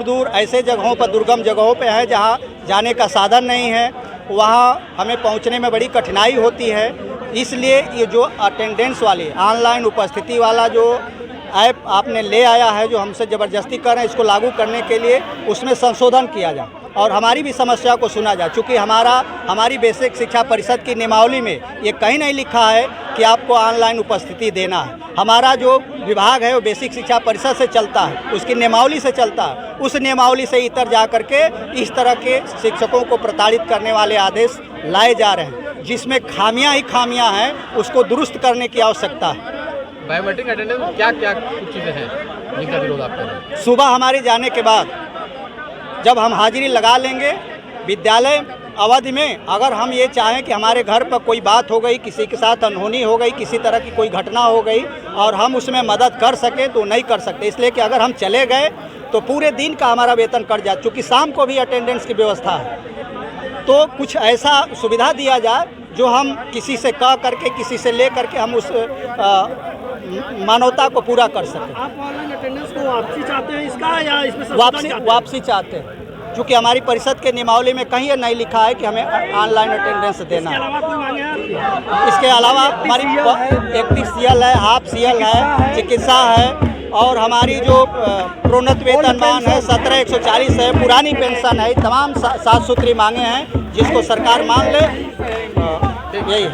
दूर दूर ऐसे जगहों पर, दुर्गम जगहों पे है जहाँ जाने का साधन नहीं है, वहाँ हमें पहुँचने में बड़ी कठिनाई होती है। इसलिए ये जो अटेंडेंस वाली ऑनलाइन उपस्थिति वाला जो ऐप आपने ले आया है, जो हमसे ज़बरदस्ती कर रहे हैं, इसको लागू करने के लिए उसमें संशोधन किया जाए और हमारी भी समस्या को सुना जाए। चूँकि हमारी बेसिक शिक्षा परिषद की नियमावली में ये कहीं नहीं लिखा है कि आपको ऑनलाइन उपस्थिति देना है। हमारा जो विभाग है वो बेसिक शिक्षा परिषद से चलता है, उसकी नियमावली से चलता है। उस नियमावली से इतर जा करके इस तरह के शिक्षकों को प्रताड़ित करने वाले आदेश लाए जा रहे हैं, जिसमें खामियां ही खामियां हैं, उसको दुरुस्त करने की आवश्यकता है। बायोमेट्रिक अटेंडेंस में क्या क्या कुछ चीज़ें हैं जिनका विरोध आप कर रहे हैं? सुबह हमारे जाने के बाद जब हम हाजिरी लगा लेंगे विद्यालय अवधि में, अगर हम ये चाहें कि हमारे घर पर कोई बात हो गई, किसी के साथ अनहोनी हो गई, किसी तरह की कोई घटना हो गई और हम उसमें मदद कर सकें तो नहीं कर सकते, इसलिए कि अगर हम चले गए तो पूरे दिन का हमारा वेतन कट जाए। चूँकि शाम को भी अटेंडेंस की व्यवस्था है, तो कुछ ऐसा सुविधा दिया जाए जो हम किसी से कह करके, किसी से ले करके हम उस मानवता को पूरा कर सकें। आप ऑनलाइन अटेंडेंस को वापसी चाहते हैं इसका, या इसमें वापसी चाहते हैं? क्योंकि हमारी परिषद के नियमावली में कहीं नहीं लिखा है कि हमें ऑनलाइन अटेंडेंस देना है। इसके अलावा कोई मांगे हैं? इसके अलावा हमारी एक्टिव CL है, हाफ CL है, चिकित्सा है और हमारी जो प्रोन्नत वेतनमान है 17,140 है, पुरानी पेंशन है, तमाम 7 सूत्री मांगे हैं जिसको सरकार मान ले। यही है।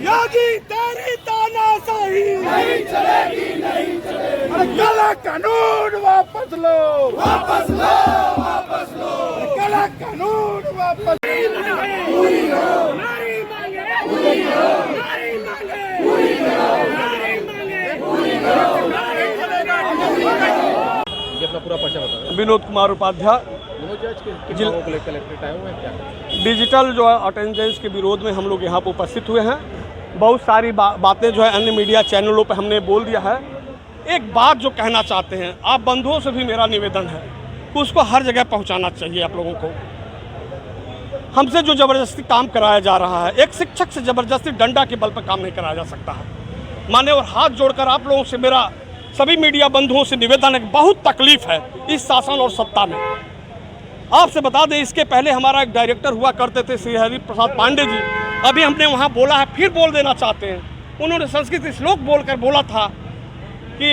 योगी तेरी तानाशाही नहीं चलेगी, नहीं चलेगी। काला कानून वापस लो, वापस लो, वापस लो। काला कानून वापस पूरी हो, नारी मांगे पूरी हो, नारी मांगे पूरी हो, नारी मांगे पूरी हो, नारी ये अपना पूरा पर्चा बता। विनोद कुमार उपाध्याय, कलेक्ट्रेट आए हुए हैं क्या? डिजिटल जो है अटेंडेंस के विरोध में हम लोग यहाँ पर उपस्थित हुए हैं। बहुत सारी बातें जो है अन्य मीडिया चैनलों पर हमने बोल दिया है। एक बात जो कहना चाहते हैं, आप बंधुओं से भी मेरा निवेदन है कि उसको हर जगह पहुँचाना चाहिए आप लोगों को। हमसे जो ज़बरदस्ती काम कराया जा रहा है, एक शिक्षक से ज़बरदस्ती डंडा के बल पर काम नहीं कराया जा सकता है। माने और हाथ जोड़कर आप लोगों से मेरा सभी मीडिया बंधुओं से निवेदन है कि बहुत तकलीफ है इस शासन और सत्ता में। आपसे बता दें, इसके पहले हमारा एक डायरेक्टर हुआ करते थे श्री हरि प्रसाद पांडे जी, अभी हमने वहाँ बोला है, फिर बोल देना चाहते हैं। उन्होंने संस्कृत श्लोक बोलकर बोला था कि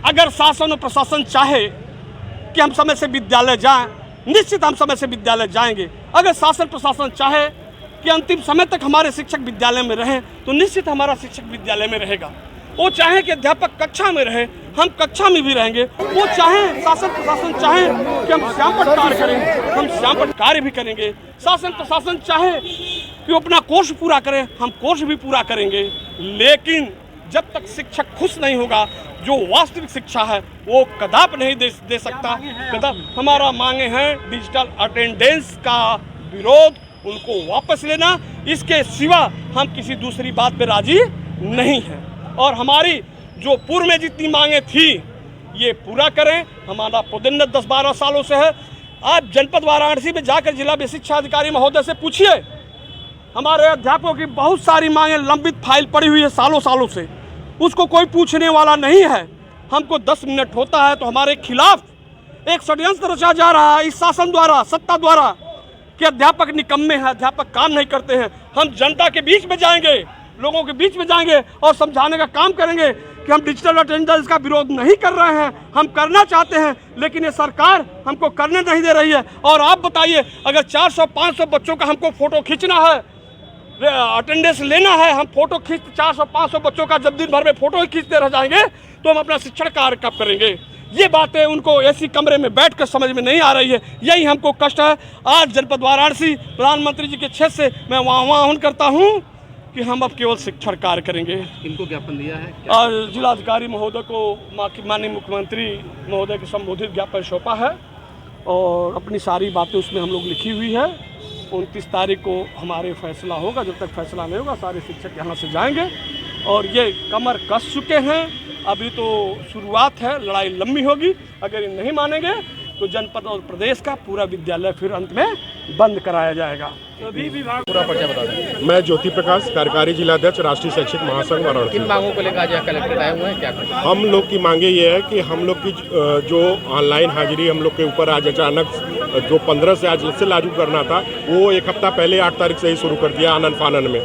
अगर शासन और प्रशासन चाहे कि हम समय से विद्यालय जाएं, निश्चित हम समय से विद्यालय जाएंगे। अगर शासन प्रशासन चाहे कि अंतिम समय तक हमारे शिक्षक विद्यालय में रहें, तो निश्चित हमारा शिक्षक विद्यालय में रहेगा। वो चाहे कि अध्यापक कक्षा में रहे, हम कक्षा में भी रहेंगे। वो चाहे, शासन प्रशासन चाहे कि हम श्यामपट्ट कार्य करें, हम श्यामपट्ट कार्य भी करेंगे। शासन प्रशासन चाहे कि वो अपना कोर्स पूरा करें, हम कोर्स भी पूरा करेंगे। लेकिन जब तक शिक्षक खुश नहीं होगा, जो वास्तविक शिक्षा है वो कदाप नहीं दे सकता। कदाप हमारा मांगे हैं डिजिटल अटेंडेंस का विरोध, उनको वापस लेना। इसके सिवा हम किसी दूसरी बात पे राजी नहीं हैं। और हमारी जो पूर्व में जितनी मांगे थी ये पूरा करें। हमारा प्रोन्नत 10-12 सालों से है। आप जनपद वाराणसी में जाकर जिला बेसिक शिक्षा अधिकारी महोदय से पूछिए, हमारे अध्यापकों की बहुत सारी मांगे लंबित फाइल पड़ी हुई है सालों से, उसको कोई पूछने वाला नहीं है। हमको 10 मिनट होता है तो हमारे खिलाफ एक षड्यंत्र रचा जा रहा है इस शासन द्वारा, सत्ता द्वारा, कि अध्यापक निकम्मे हैं, अध्यापक काम नहीं करते हैं। हम जनता के बीच में जाएंगे, लोगों के बीच में जाएंगे और समझाने का काम करेंगे कि हम डिजिटल अटेंडेंस का विरोध नहीं कर रहे हैं, हम करना चाहते हैं, लेकिन ये सरकार हमको करने नहीं दे रही है। और आप बताइए, अगर 400-500 बच्चों का हमको फ़ोटो खींचना है, अटेंडेंस लेना है, हम फ़ोटो खींच 400-500 बच्चों का जब दिन भर में फ़ोटो ही खींचते रह जाएंगे तो हम अपना शिक्षण कार्य कब करेंगे? ये बातें उनको ऐसी कमरे में बैठकर समझ में नहीं आ रही है, यही हमको कष्ट है। आज जनपद वाराणसी प्रधानमंत्री जी के क्षेत्र से मैं आह्वान करता हूँ कि हम अब केवल शिक्षण कार्य करेंगे। इनको ज्ञापन दिया है? और जिलाधिकारी महोदय को माननीय मुख्यमंत्री महोदय के संबोधित ज्ञापन सौंपा है और अपनी सारी बातें उसमें हम लोग लिखी हुई है। 29 तारीख को हमारे फैसला होगा, जब तक फैसला नहीं होगा सारे शिक्षक यहाँ से जाएंगे। और ये कमर कस चुके हैं, अभी तो शुरुआत है, लड़ाई लंबी होगी। अगर ये नहीं मानेंगे तो जनपद और प्रदेश का पूरा विद्यालय फिर अंत में बंद कराया जाएगा। सभी विभाग पूरा पर्चा बता दें। मैं ज्योति प्रकाश, कार्यकारी जिलाध्यक्ष, राष्ट्रीय शैक्षिक महासंघ वाराणसी। किन मांगों को लेकर आज यहाँ कलेक्टर आए हुए हैं, क्या करें? हम लोग की मांगे ये है कि हम लोग की जो ऑनलाइन हाजिरी हम लोग के ऊपर आज अचानक जो 15 से आज से लागू करना था, वो एक हफ्ता पहले 8 तारीख से ही शुरू कर दिया आनन फानन में।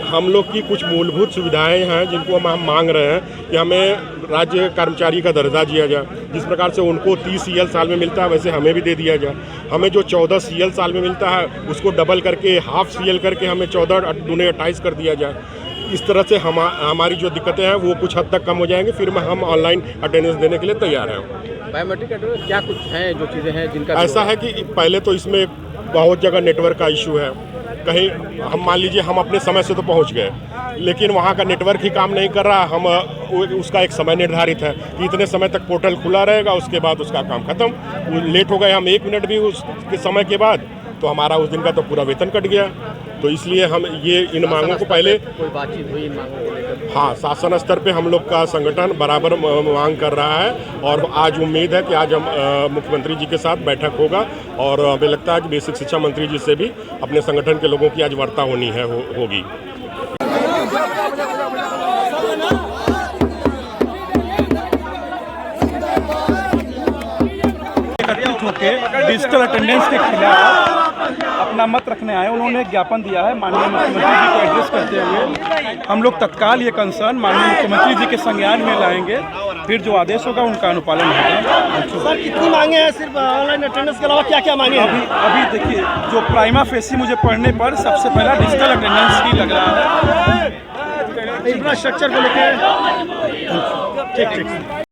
हम लोग की कुछ मूलभूत सुविधाएं हैं जिनको हम मांग रहे हैं कि हमें राज्य कर्मचारी का दर्जा दिया जाए। जिस प्रकार से उनको 30 CL साल में मिलता है, वैसे हमें भी दे दिया जाए। हमें जो 14 CL साल में मिलता है, उसको डबल करके हाफ CL करके हमें 14 दूने 28 कर दिया जाए। इस तरह से हमारी जो दिक्कतें हैं वो कुछ हद तक कम हो जाएंगी, फिर हम ऑनलाइन अटेंडेंस देने के लिए तैयार हैं। बायोमेट्रिक अटेंडेंस क्या कुछ हैं जो चीज़ें हैं जिनका ऐसा है कि पहले तो इसमें बहुत जगह नेटवर्क का इशू है। कहीं हम मान लीजिए हम अपने समय से तो पहुंच गए, लेकिन वहां का नेटवर्क ही काम नहीं कर रहा। हम उसका एक समय निर्धारित है कि इतने समय तक पोर्टल खुला रहेगा, उसके बाद उसका काम खत्म। लेट हो गए हम 1 मिनट भी उसके समय के बाद, तो हमारा उस दिन का तो पूरा वेतन कट गया। तो इसलिए हम ये इन मांगों को पहले कोई बातचीत हुई इन मांगों को लेकर? हाँ, शासन स्तर पे हम लोग का संगठन बराबर मांग कर रहा है और आज उम्मीद है कि आज हम मुख्यमंत्री जी के साथ बैठक होगा और हमें लगता है कि बेसिक शिक्षा मंत्री जी से भी अपने संगठन के लोगों की आज वार्ता होनी है होगी। एकत्रित होकर डिजिटल अटेंडेंस के खिलाफ अपना मत रखने आए। उन्होंने ज्ञापन दिया है माननीय मुख्यमंत्री जी को एड्रेस करते हुए। हम लोग तत्काल ये कंसर्न माननीय मुख्यमंत्री जी के संज्ञान में लाएंगे, फिर जो आदेश होगा उनका अनुपालन होगा। सर कितनी मांगे हैं, सिर्फ ऑनलाइन अटेंडेंस के अलावा क्या क्या मांगे हैं? अभी देखिए, जो प्राइमा फेसी मुझे पढ़ने पर सबसे पहला डिजिटल अटेंडेंस ही लग रहा है। इंफ्रास्ट्रक्चर को लेकर ठीक।